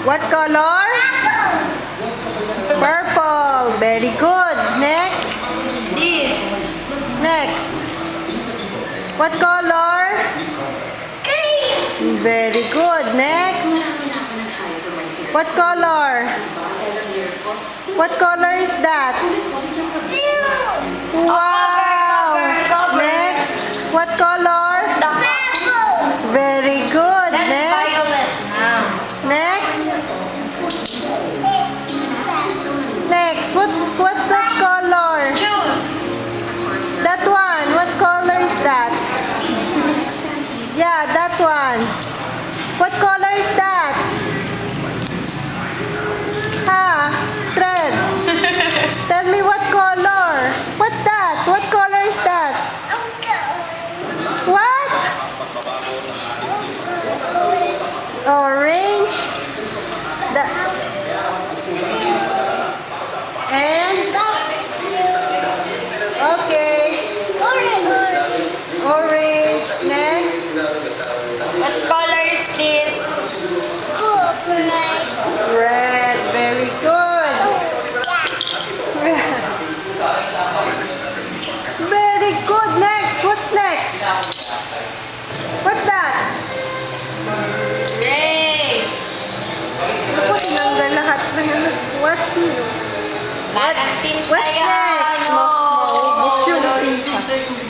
What color? Purple. Very good. Next. This. Next. What color? Green. Very good. Next. What color? What color is that? Blue. Wow. Cover. Next. What color? Purple. Very good. That's Next. violet now. Next. Next. What's that color? Choose. That one. What color is that? Yeah, that one. What color is that? Ha? Thread. Tell me what color. What's that? What color is that? What? Orange. And okay. Orange. Next. What color is this? Red. Very good. Very good. Next. What's next? What's that? Gray. Ako, tinanggal lahat ng ano. What's new? Parang tinta What's yan. next? Oh. Maubos yung tinta.